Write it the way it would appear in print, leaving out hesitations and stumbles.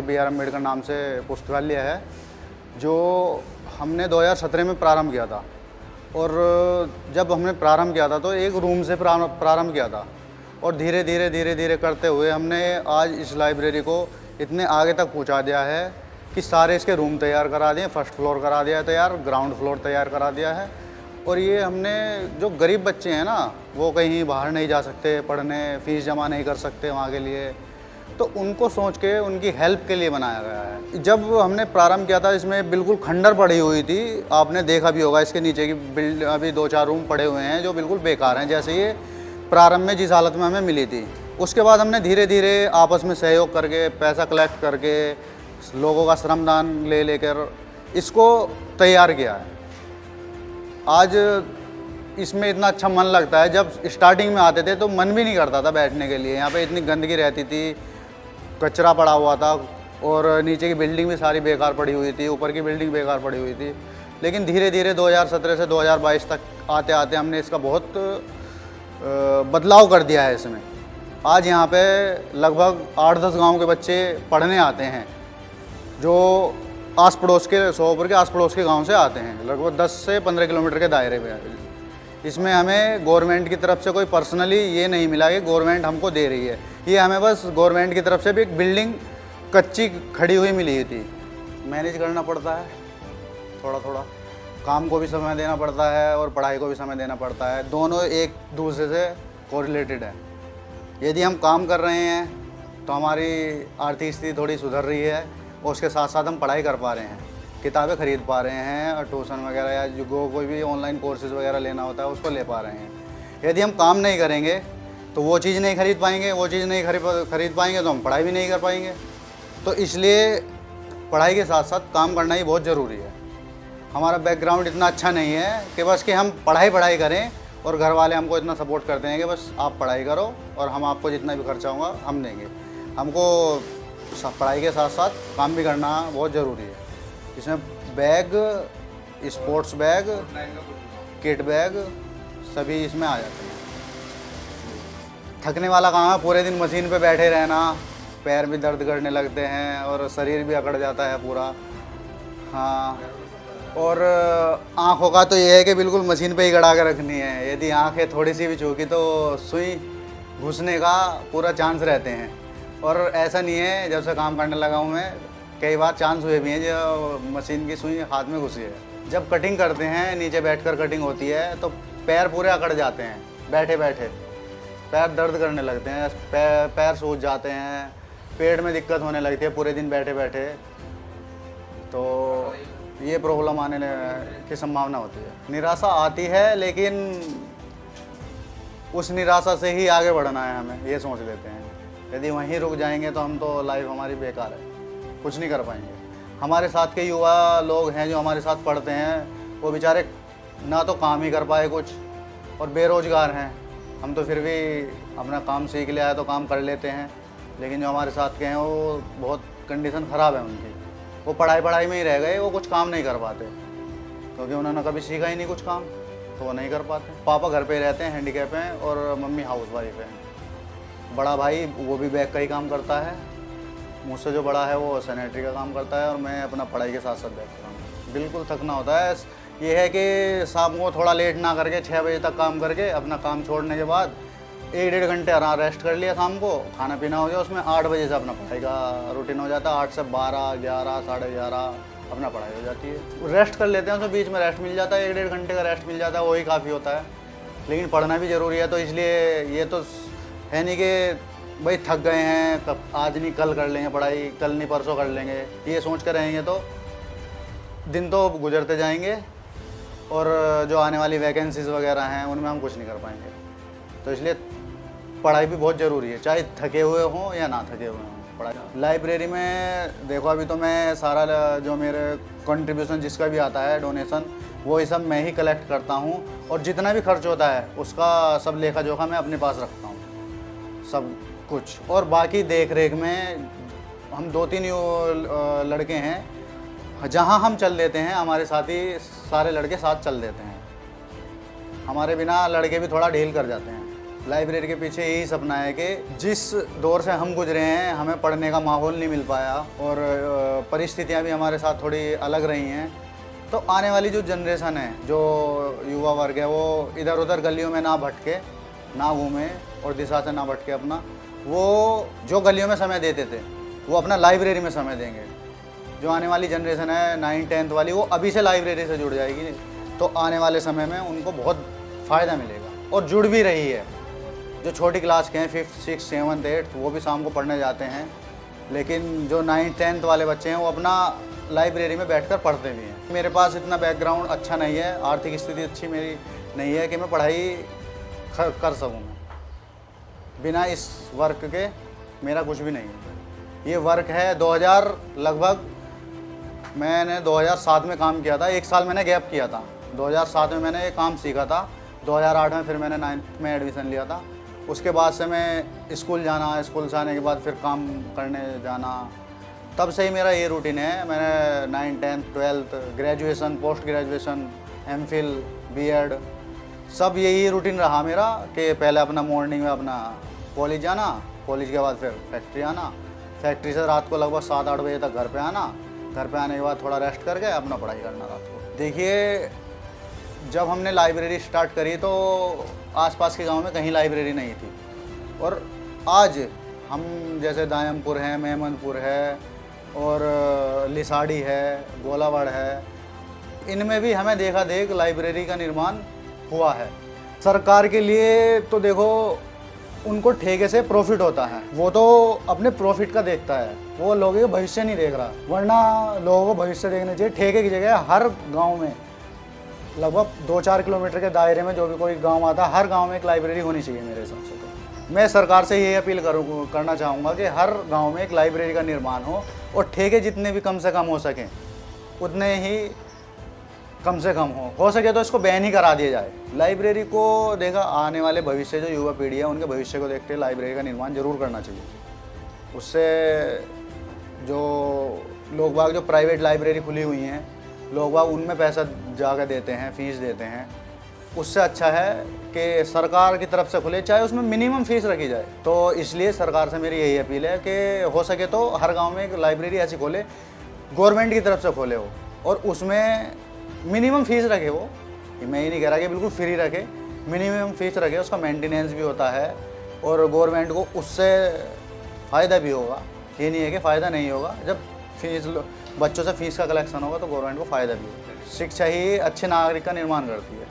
BR Ambedkar नाम से पुस्तकालय है, जो हमने 2017 में प्रारंभ किया था। और जब हमने प्रारंभ किया था तो एक रूम से प्रारंभ किया था, और धीरे धीरे करते हुए हमने आज इस लाइब्रेरी को इतने आगे तक पहुंचा दिया है कि सारे इसके रूम तैयार करा दिए, फर्स्ट फ्लोर करा दिया है तैयार, ग्राउंड फ्लोर तैयार करा दिया है। और ये हमने, जो गरीब बच्चे हैं ना, वो कहीं बाहर नहीं जा सकते पढ़ने, फ़ीस जमा नहीं कर सकते वहाँ के लिए, तो उनको सोच के उनकी हेल्प के लिए बनाया गया है। जब हमने प्रारंभ किया था इसमें बिल्कुल खंडर पड़ी हुई थी, आपने देखा भी होगा इसके नीचे की बिल्ड, अभी 2-4 रूम पड़े हुए हैं जो बिल्कुल बेकार हैं, जैसे ये प्रारंभ में जिस हालत में हमें मिली थी। उसके बाद हमने धीरे धीरे आपस में सहयोग करके, पैसा कलेक्ट करके, लोगों का श्रमदान ले लेकर इसको तैयार किया है। आज इसमें इतना अच्छा मन लगता है, जब स्टार्टिंग में आते थे तो मन भी नहीं करता था बैठने के लिए। यहाँ पे इतनी गंदगी रहती थी, कचरा पड़ा हुआ था, और नीचे की बिल्डिंग भी सारी बेकार पड़ी हुई थी, ऊपर की बिल्डिंग बेकार पड़ी हुई थी। लेकिन धीरे धीरे 2017 से 2022 तक आते आते हमने इसका बहुत बदलाव कर दिया है इसमें। आज यहाँ पे लगभग 8-10 गाँव के बच्चे पढ़ने आते हैं, जो आस पड़ोस के, सोहपुर के आस पड़ोस के गांव से आते हैं, लगभग 10 से 15 किलोमीटर के दायरे में। इसमें हमें गवर्नमेंट की तरफ से कोई पर्सनली ये नहीं मिला कि गवर्नमेंट हमको दे रही है, ये हमें बस गवर्नमेंट की तरफ से भी एक बिल्डिंग कच्ची खड़ी हुई मिली थी। मैनेज करना पड़ता है थोड़ा थोड़ा, काम को भी समय देना पड़ता है और पढ़ाई को भी समय देना पड़ता है, दोनों एक दूसरे से कोरिलेटेड है। यदि हम काम कर रहे हैं तो हमारी आर्थिक स्थिति थोड़ी सुधर रही है, और उसके साथ साथ हम पढ़ाई कर पा रहे हैं, किताबें खरीद पा रहे हैं, और ट्यूशन वगैरह या जो कोई भी ऑनलाइन कोर्सेज वगैरह लेना होता है उसको ले पा रहे हैं। यदि हम काम नहीं करेंगे तो वो चीज़ नहीं खरीद पाएंगे, वो चीज़ नहीं खरीद पाएंगे तो हम पढ़ाई भी नहीं कर पाएंगे। तो इसलिए पढ़ाई के साथ साथ काम करना ही बहुत ज़रूरी है। हमारा बैकग्राउंड इतना अच्छा नहीं है कि बस कि हम पढ़ाई करें, और घर वाले हमको इतना सपोर्ट करते हैं कि बस आप पढ़ाई करो और हम आपको जितना भी खर्चा होगा हम देंगे। हमको पढ़ाई के साथ साथ काम भी करना बहुत ज़रूरी है। इसमें bag, sports bag, kit bag सभी इसमें आ जाते हैं। थकने वाला काम है, पूरे दिन मशीन पे बैठे रहना, पैर भी दर्द करने लगते हैं और शरीर भी अकड़ जाता है पूरा। हाँ, और आँखों का तो ये है कि बिल्कुल मशीन पे ही गड़ा के रखनी है। यदि आँखें थोड़ी सी भी चूकी तो सुई घुसने का पूरा चांस रहते हैं। और ऐसा नहीं है, जब से काम करने लगा हूँ मैं, कई बार चांस हुए भी हैं जो मशीन की सुई हाथ में घुसी है। जब कटिंग करते हैं, नीचे बैठकर कटिंग होती है, तो पैर पूरे अकड़ जाते हैं, बैठे बैठे पैर दर्द करने लगते हैं, पैर सूज जाते हैं, पेट में दिक्कत होने लगती है पूरे दिन बैठे बैठे। तो ये प्रॉब्लम आने की संभावना होती है। निराशा आती है, लेकिन उस निराशा से ही आगे बढ़ना है हमें, ये सोच लेते हैं। यदि वहीं रुक जाएंगे तो हम तो लाइफ हमारी बेकार है, कुछ नहीं कर पाएंगे। हमारे साथ के युवा लोग हैं जो हमारे साथ पढ़ते हैं, वो बेचारे ना तो काम ही कर पाए कुछ, और बेरोज़गार हैं। हम तो फिर भी अपना काम सीख लिया है तो काम कर लेते हैं, लेकिन जो हमारे साथ के हैं वो बहुत कंडीशन ख़राब है उनकी। वो पढ़ाई में ही रह गए, वो कुछ काम नहीं कर पाते, क्योंकि उन्होंने कभी सीखा ही नहीं कुछ काम, तो वो नहीं कर पाते। पापा घर पे रहते हैं, हैंडीकैप हैं, और मम्मी हाउसवाइफ हैं। बड़ा भाई वो भी बैग का ही काम करता है, मुझसे जो बड़ा है वो सैनिटरी का काम करता है, और मैं अपना पढ़ाई के साथ साथ बैग का काम। बिल्कुल थकना होता है। ये है कि शाम को थोड़ा लेट ना करके 6 बजे तक काम करके, अपना काम छोड़ने के बाद 1-1.5 घंटे आराम रेस्ट कर लिया, शाम को खाना पीना हो गया, उसमें 8 बजे से अपना पढ़ाई का रूटीन हो जाता है। 8 से 12, 11, साढ़े 11 अपना पढ़ाई हो जाती है। रेस्ट कर लेते हैं, उसमें बीच में रेस्ट मिल जाता है, 1-1.5 घंटे का रेस्ट मिल जाता है, वही काफ़ी होता है। लेकिन पढ़ना भी ज़रूरी है, तो इसलिए ये तो है नहीं कि भाई थक गए हैं, कब आज नहीं कल कर लेंगे पढ़ाई, कल नहीं परसों कर लेंगे, ये सोच कर रहेंगे तो दिन तो गुजरते जाएंगे, और जो आने वाली वैकेंसीज़ वगैरह हैं उनमें हम कुछ नहीं कर पाएंगे। तो इसलिए पढ़ाई भी बहुत ज़रूरी है, चाहे थके हुए हों या ना थके हुए हों। पढ़ाई लाइब्रेरी में देखो, अभी तो मैं सारा जो मेरे कंट्रीब्यूशन जिसका भी आता है, डोनेशन, वो ये सब मैं ही कलेक्ट करता हूँ, और जितना भी खर्च होता है उसका सब लेखा जोखा मैं अपने पास रखता हूँ, सब कुछ। और बाकी देख रेख में हम 2-3 लड़के हैं, जहाँ हम चल देते हैं हमारे साथी सारे लड़के साथ चल देते हैं, हमारे बिना लड़के भी थोड़ा ढील कर जाते हैं। लाइब्रेरी के पीछे यही सपना है कि जिस दौर से हम गुजरे हैं हमें पढ़ने का माहौल नहीं मिल पाया और परिस्थितियां भी हमारे साथ थोड़ी अलग रही हैं, तो आने वाली जो जनरेशन है, जो युवा वर्ग है, वो इधर उधर गलियों में ना भटके, ना घूमे और दिशा से ना भटके, अपना वो जो गलियों में समय देते थे वो अपना लाइब्रेरी में समय देंगे। जो आने वाली जनरेशन है 9th-10th वाली, वो अभी से लाइब्रेरी से जुड़ जाएगी, तो आने वाले समय में उनको बहुत फ़ायदा मिलेगा और जुड़ भी रही है। जो छोटी क्लास के हैं 5th, 6th, 7th, 8th, वो भी शाम को पढ़ने जाते हैं, लेकिन जो 9th-10th वाले बच्चे हैं वो अपना लाइब्रेरी में बैठकर पढ़ते भी हैं। मेरे पास इतना बैकग्राउंड अच्छा नहीं है, आर्थिक स्थिति अच्छी मेरी नहीं है कि मैं पढ़ाई कर सकूँ। बिना इस वर्क के मेरा कुछ भी नहीं है। ये वर्क है 2000 लगभग, मैंने 2007 में काम किया था, 1 साल मैंने गैप किया था। 2007 में मैंने ये काम सीखा था, 2008 में फिर मैंने 9th में एडमिशन लिया था। उसके बाद से मैं स्कूल जाना, स्कूल से आने के बाद फिर काम करने जाना, तब से ही मेरा ये रूटीन है। मैंने 9th, 10th, 12th, graduation, post graduation, MPhil, B.Ed, सब यही रूटीन रहा मेरा कि पहले अपना मॉर्निंग में अपना कॉलेज जाना, कॉलेज के बाद फिर फैक्ट्री आना, फैक्ट्री से रात को लगभग 7-8 बजे तक घर पे आना, घर पे आने के बाद थोड़ा रेस्ट करके अपना पढ़ाई करना रात को। देखिए, जब हमने लाइब्रेरी स्टार्ट करी तो आसपास के गांव में कहीं लाइब्रेरी नहीं थी, और आज हम जैसे दायमपुर है, मेमनपुर है और लिसाड़ी है, गोलावड़ है, इनमें भी हमें देखा देख लाइब्रेरी का निर्माण हुआ है। सरकार के लिए तो देखो, उनको ठेके से प्रॉफिट होता है, वो तो अपने प्रॉफिट का देखता है, वो लोगों के भविष्य नहीं देख रहा। वरना लोगों को भविष्य देखना चाहिए। ठेके की जगह हर गांव में लगभग 2-4 किलोमीटर के दायरे में जो भी कोई गांव आता है, हर गांव में एक लाइब्रेरी होनी चाहिए मेरे हिसाब से। तो मैं सरकार से ये अपील करना चाहूँगा कि हर गाँव में एक लाइब्रेरी का निर्माण हो, और ठेके जितने भी कम से कम हो सकें उतने ही कम से कम हो सके तो इसको बैन ही करा दिया जाए। लाइब्रेरी को देखा, आने वाले भविष्य जो युवा पीढ़ी है उनके भविष्य को देखते लाइब्रेरी का निर्माण जरूर करना चाहिए। उससे जो लोग बाग जो प्राइवेट लाइब्रेरी खुली हुई हैं, लोग बाग उनमें पैसा जाकर देते हैं, फीस देते हैं, उससे अच्छा है कि सरकार की तरफ से खुले, चाहे उसमें मिनिमम फीस रखी जाए। तो इसलिए सरकार से मेरी यही अपील है कि हो सके तो हर गाँव में एक लाइब्रेरी ऐसी खोले, गवर्नमेंट की तरफ से खोले हो, और उसमें मिनिमम फीस रखे वो। मैं ये नहीं कह रहा कि बिल्कुल फ्री रखे, मिनिमम फीस रखे, उसका मेंटेनेंस भी होता है और गवर्नमेंट को उससे फ़ायदा भी होगा। ये नहीं है कि फ़ायदा नहीं होगा, जब फीस बच्चों से फीस का कलेक्शन होगा तो गवर्नमेंट को फ़ायदा भी होगा। शिक्षा ही अच्छे नागरिक का निर्माण करती है।